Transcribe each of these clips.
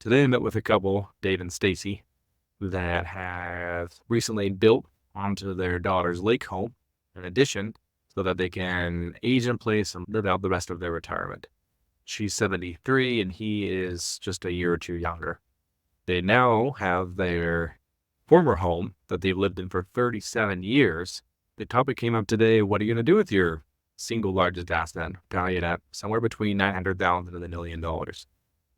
Today I met with a couple, Dave and Stacy, that have recently built onto their daughter's lake home in addition so that they can age in place and live out the rest of their retirement. She's 73 and he is just a year or two younger. They now have their former home that they've lived in for 37 years. The topic came up today, what are you going to do with your single largest asset, valued at somewhere between $900,000 and $1 million?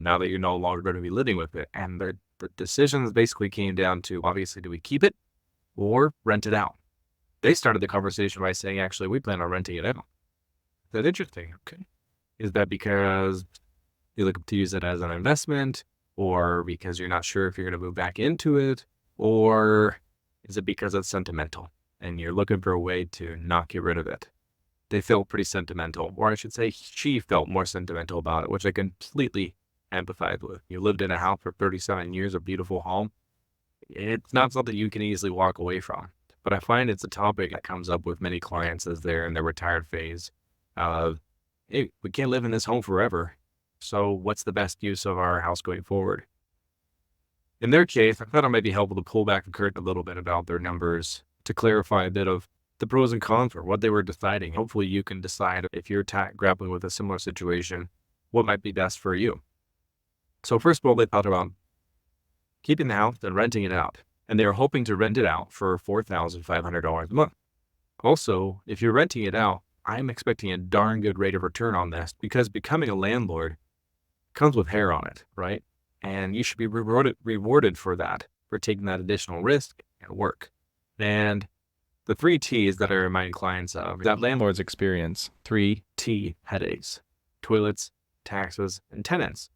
Now that you're no longer going to be living with it. And the decisions basically came down to, obviously, do we keep it or rent it out? They started the conversation by saying, actually, we plan on renting it out. That's interesting. Okay. Is that because you look to use it as an investment, or because you're not sure if you're going to move back into it, or is it because it's sentimental and you're looking for a way to not get rid of it? They felt pretty sentimental, or I should say she felt more sentimental about it, which I completely empathize with. You lived in a house for 37 years, a beautiful home. It's not something you can easily walk away from. But I find it's a topic that comes up with many clients as they're in their retired phase of, hey, we can't live in this home forever. So what's the best use of our house going forward? In their case, I thought it might be helpful to pull back the curtain a little bit about their numbers to clarify a bit of the pros and cons for what they were deciding. Hopefully you can decide if you're grappling with a similar situation, what might be best for you. So first of all, they thought about keeping the house and renting it out. And they were hoping to rent it out for $4,500 a month. Also, if you're renting it out, I'm expecting a darn good rate of return on this because becoming a landlord comes with hair on it, right? And you should be rewarded for that, for taking that additional risk and work. And the 3 T's that I remind clients of that landlords experience 3 T headaches: toilets, taxes, and tenants.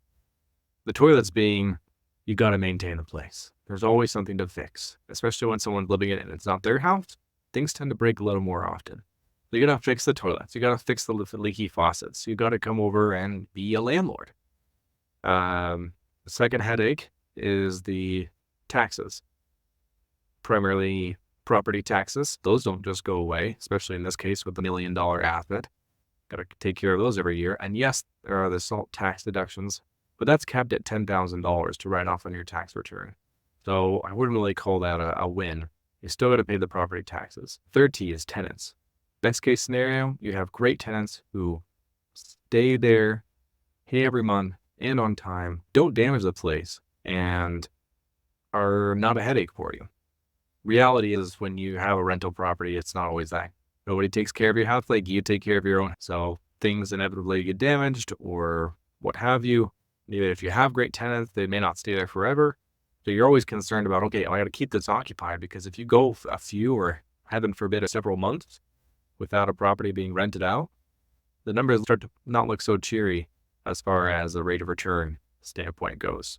The toilets being, you got to maintain the place. There's always something to fix, especially when someone's living in it and it's not their house. Things tend to break a little more often. So you got to fix the toilets. You got to fix the leaky faucets. You got to come over and be a landlord. The second headache is the taxes, primarily property taxes. Those don't just go away, especially in this case with the $1 million asset. Got to take care of those every year. And yes, there are the SALT tax deductions, but that's capped at $10,000 to write off on your tax return. So I wouldn't really call that a win. You still got to pay the property taxes. Third T is tenants. Best case scenario, you have great tenants who stay there, pay every month and on time, don't damage the place, and are not a headache for you. Reality is when you have a rental property, it's not always that. Nobody takes care of your house like you take care of your own. So things inevitably get damaged or what have you. Even if you have great tenants, they may not stay there forever. So you're always concerned about, okay, I got to keep this occupied, because if you go a few or heaven forbid several months without a property being rented out, the numbers start to not look so cheery as far as the rate of return standpoint goes.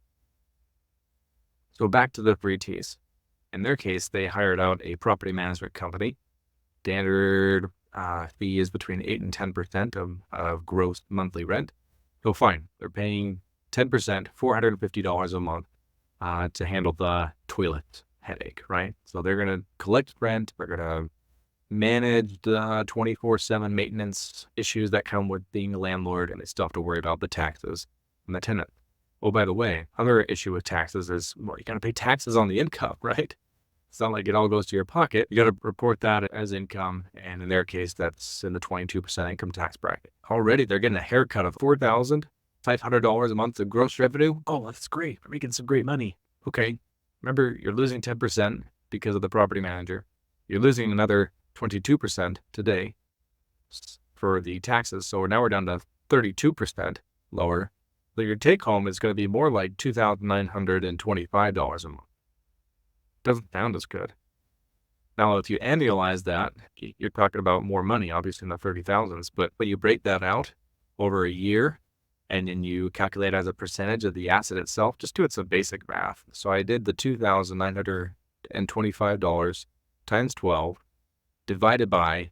So back to the 3 T's. In their case, they hired out a property management company. Standard fee is between 8 and 10% of gross monthly rent. So fine, they're paying 10%, $450 a month to handle the toilet headache, right? So they're going to collect rent. They're going to manage the 24/7 maintenance issues that come with being a landlord, and they still have to worry about the taxes and the tenant. Oh, by the way, other issue with taxes is, well, you got to pay taxes on the income, right? It's not like it all goes to your pocket. You got to report that as income, and in their case, that's in the 22% income tax bracket. Already, they're getting a haircut of $4,500 a month of gross revenue. Oh, that's great. We're making some great money. Okay, remember, you're losing 10% because of the property manager. You're losing another 22% today for the taxes. So now we're down to 32% lower. So your take home is going to be more like $2,925 a month. Doesn't sound as good. Now, if you annualize that, you're talking about more money, obviously in the 30,000s, but when you break that out over a year and then you calculate as a percentage of the asset itself, just doing some basic math. So I did the $2,925 times 12 divided by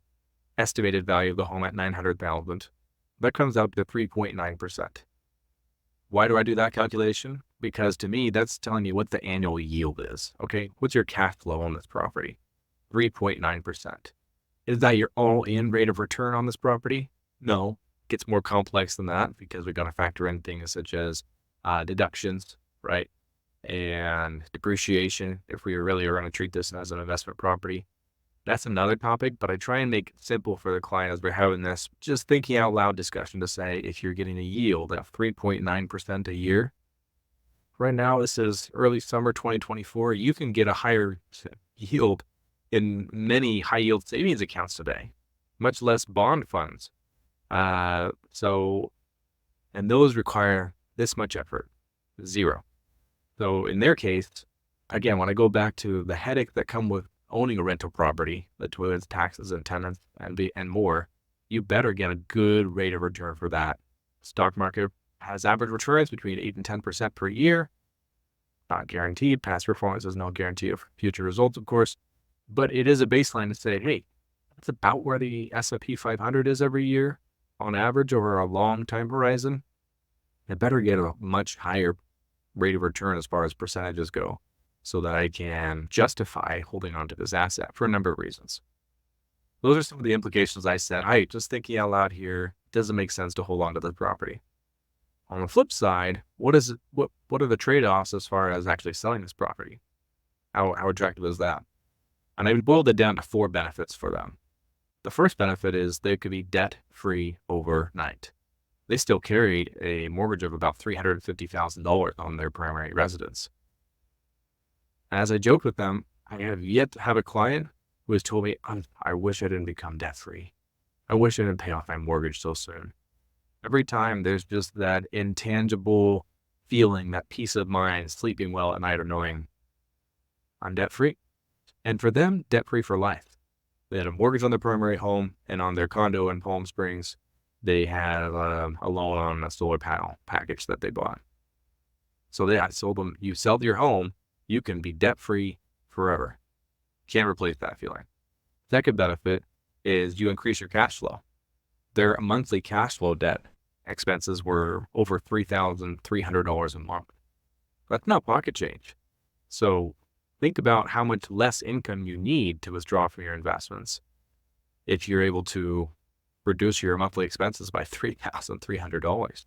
estimated value of the home at $900,000. That comes out to 3.9%. Why do I do that calculation? Because to me, that's telling me what the annual yield is. Okay, what's your cash flow on this property? 3.9%. Is that your all-in rate of return on this property? No, it gets more complex than that because we got to factor in things such as deductions, right? And depreciation, if we really are going to treat this as an investment property. That's another topic, but I try and make it simple for the client as we're having this just thinking out loud discussion to say if you're getting a yield of 3.9% a year, right now, this is early summer 2024, you can get a higher yield in many high yield savings accounts today, much less bond funds. And those require this much effort, zero. So in their case, again, when I go back to the headache that come with owning a rental property, the toilets, taxes, and tenants, and more, you better get a good rate of return for that. Stock market has average returns between 8 and 10% per year. Not guaranteed. Past performance is no guarantee of future results, of course, but it is a baseline to say, hey, that's about where the S&P 500 is every year on average over a long time horizon. I better get a much higher rate of return as far as percentages go so that I can justify holding on to this asset for a number of reasons. Those are some of the implications I said. Hey, just thinking out loud here, doesn't make sense to hold on to the property. On the flip side, what are the trade-offs as far as actually selling this property? How attractive is that? And I boiled it down to 4 benefits for them. The first benefit is they could be debt-free overnight. They still carry a mortgage of about $350,000 on their primary residence. As I joked with them, I have yet to have a client who has told me, I wish I didn't become debt-free. I wish I didn't pay off my mortgage so soon. Every time there's just that intangible feeling, that peace of mind, sleeping well at night or knowing I'm debt-free. And for them, debt-free for life. They had a mortgage on their primary home, and on their condo in Palm Springs, they had a loan on a solar panel package that they bought. So I told them, you sell your home, you can be debt-free forever. Can't replace that feeling. Second benefit is you increase your cash flow. Their monthly cash flow debt expenses were over $3,300 a month. That's not pocket change. So think about how much less income you need to withdraw from your investments if you're able to reduce your monthly expenses by $3,300.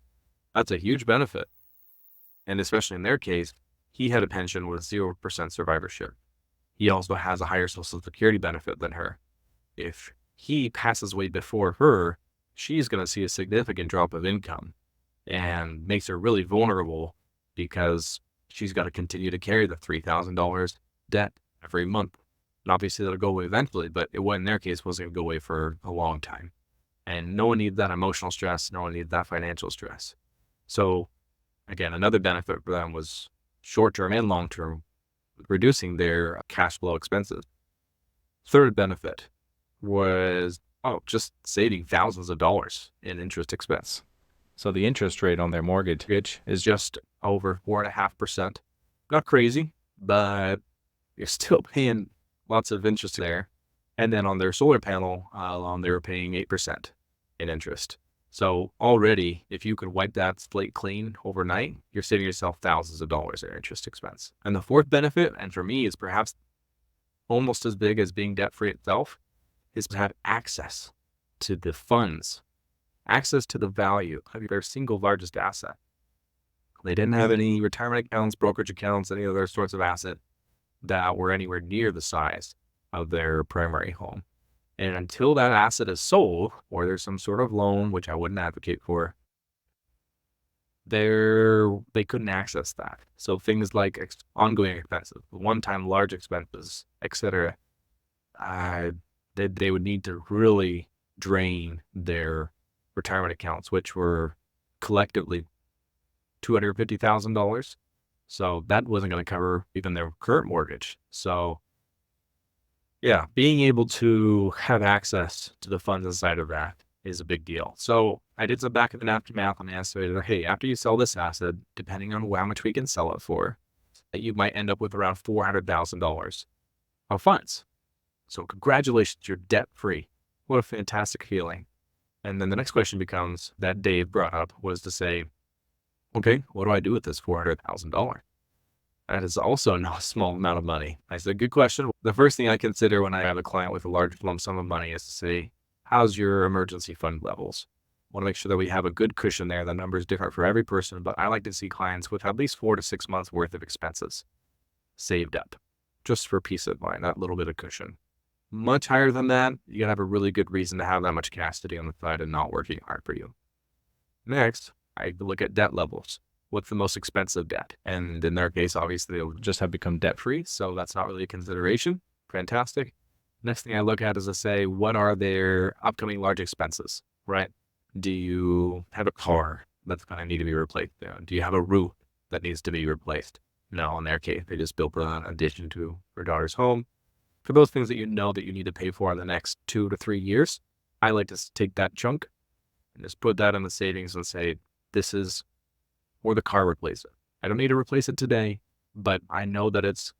That's a huge benefit. And especially in their case, he had a pension with 0% survivorship. He also has a higher Social Security benefit than her. If he passes away before her, she's going to see a significant drop of income and makes her really vulnerable because she's got to continue to carry the $3,000 debt every month. And obviously that'll go away eventually, but it in their case wasn't going to go away for a long time. And no one needs that emotional stress. No one needs that financial stress. So again, another benefit for them was short-term and long-term, reducing their cash flow expenses. Third benefit was just saving thousands of dollars in interest expense. So the interest rate on their mortgage is just over 4.5%. Not crazy, but you're still paying lots of interest there. And then on their solar panel loan, they were paying 8% in interest. So already, if you could wipe that slate clean overnight, you're saving yourself thousands of dollars in interest expense. And the fourth benefit, and for me is perhaps almost as big as being debt-free itself, is to have access to the funds, access to the value of their single largest asset. They didn't have any retirement accounts, brokerage accounts, any other sorts of asset that were anywhere near the size of their primary home. And until that asset is sold, or there's some sort of loan, which I wouldn't advocate for, they couldn't access that. So things like ongoing expenses, one-time large expenses, etc., they would need to really drain their retirement accounts, which were collectively $250,000. So that wasn't going to cover even their current mortgage. So yeah, being able to have access to the funds inside of that is a big deal. So I did some back of the napkin math and estimated, hey, after you sell this asset, depending on how much we can sell it for, you might end up with around $400,000 of funds. So congratulations, you're debt-free. What a fantastic feeling. And then the next question becomes, that Dave brought up, was to say, okay, what do I do with this $400,000? That is also not a small amount of money. I said, good question. The first thing I consider when I have a client with a large lump sum of money is to say, how's your emergency fund levels? Want to make sure that we have a good cushion there. The number is different for every person, but I like to see clients with at least 4 to 6 months worth of expenses saved up just for peace of mind, that little bit of cushion. Much higher than that, you gotta have a really good reason to have that much cash sitting on the side and not working hard for you. Next, I look at debt levels. What's the most expensive debt? And in their case, obviously, they'll just have become debt free. So that's not really a consideration. Fantastic. Next thing I look at is to say, what are their upcoming large expenses, right? Do you have a car that's going to need to be replaced? Do you have a roof that needs to be replaced? No, in their case, they just built an addition to their daughter's home. For those things that you know that you need to pay for in the next 2 to 3 years, I like to take that chunk and just put that in the savings and say, this is for the car replacement. I don't need to replace it today, but I know that it's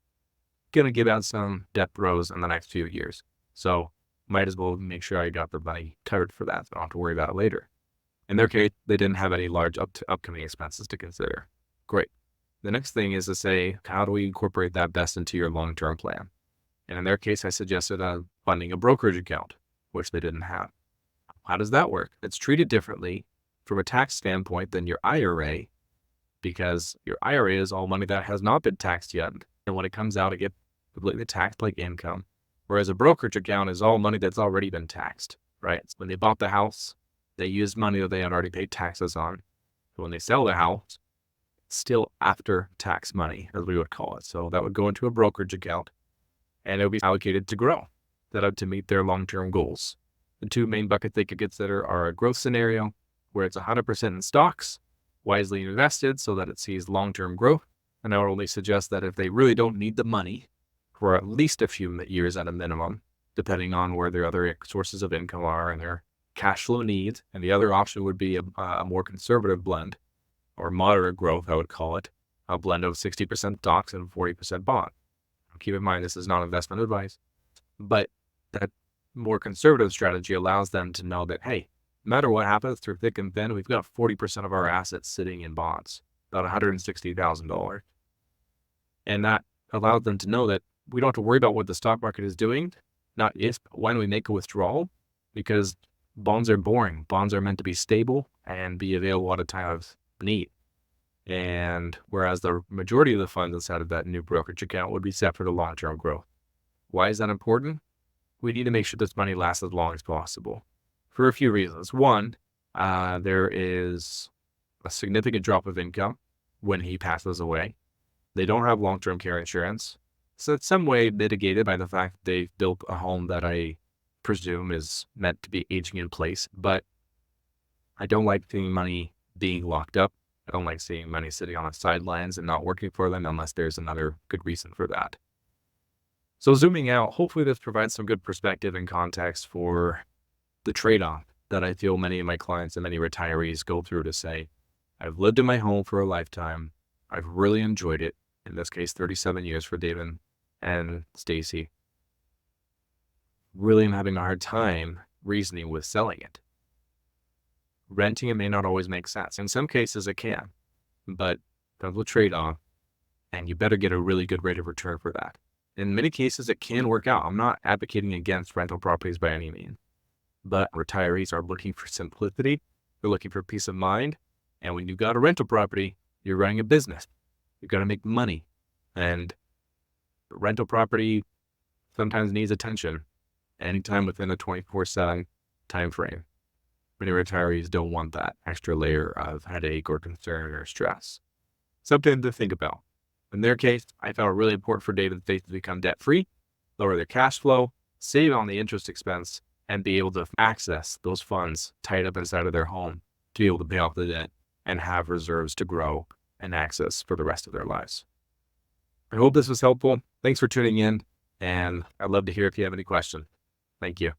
going to give out some debt throws in the next few years. So might as well make sure I got the money covered for that. So I don't have to worry about it later. In their case, they didn't have any large upcoming expenses to consider. Great. The next thing is to say, how do we incorporate that best into your long-term plan? And in their case, I suggested funding a brokerage account, which they didn't have. How does that work? It's treated differently from a tax standpoint than your IRA, because your IRA is all money that has not been taxed yet. And when it comes out, it gets completely taxed like income. Whereas a brokerage account is all money that's already been taxed, right? So when they bought the house, they used money that they had already paid taxes on. So when they sell the house, it's still after tax money, as we would call it. So that would go into a brokerage account, and it would be allocated to grow, set up to meet their long-term goals. The two main buckets they could consider are a growth scenario, where it's 100% in stocks, wisely invested so that it sees long-term growth. And I would only suggest that if they really don't need the money for at least a few years at a minimum, depending on where their other sources of income are and their cash flow needs. And the other option would be a more conservative blend, or moderate growth, I would call it, a blend of 60% stocks and 40% bond. Keep in mind, this is not investment advice, but that more conservative strategy allows them to know that, hey, no matter what happens through thick and thin, we've got 40% of our assets sitting in bonds, about $160,000. And that allows them to know that we don't have to worry about what the stock market is doing, not if, but when we make a withdrawal, because bonds are boring. Bonds are meant to be stable and be available at a time of need. And whereas the majority of the funds inside of that new brokerage account would be set for the long-term growth. Why is that important? We need to make sure this money lasts as long as possible for a few reasons. One, there is a significant drop of income when he passes away. They don't have long-term care insurance. So it's some way mitigated by the fact that they've built a home that I presume is meant to be aging in place. But I don't like seeing money being locked up. I don't like seeing money sitting on the sidelines and not working for them unless there's another good reason for that. So zooming out, hopefully this provides some good perspective and context for the trade-off that I feel many of my clients and many retirees go through to say, I've lived in my home for a lifetime. I've really enjoyed it. In this case, 37 years for David and Stacy. Really am having a hard time reasoning with selling it. Renting it may not always make sense. In some cases it can, but there's a trade-off, and you better get a really good rate of return for that. In many cases, it can work out. I'm not advocating against rental properties by any means, but retirees are looking for simplicity. They're looking for peace of mind. And when you've got a rental property, you're running a business. You've got to make money. And rental property sometimes needs attention anytime within a 24/7 time frame. Many retirees don't want that extra layer of headache or concern or stress. Something to think about. In their case, I found it really important for David and Faith to become debt-free, lower their cash flow, save on the interest expense, and be able to access those funds tied up inside of their home to be able to pay off the debt and have reserves to grow and access for the rest of their lives. I hope this was helpful. Thanks for tuning in, and I'd love to hear if you have any questions. Thank you.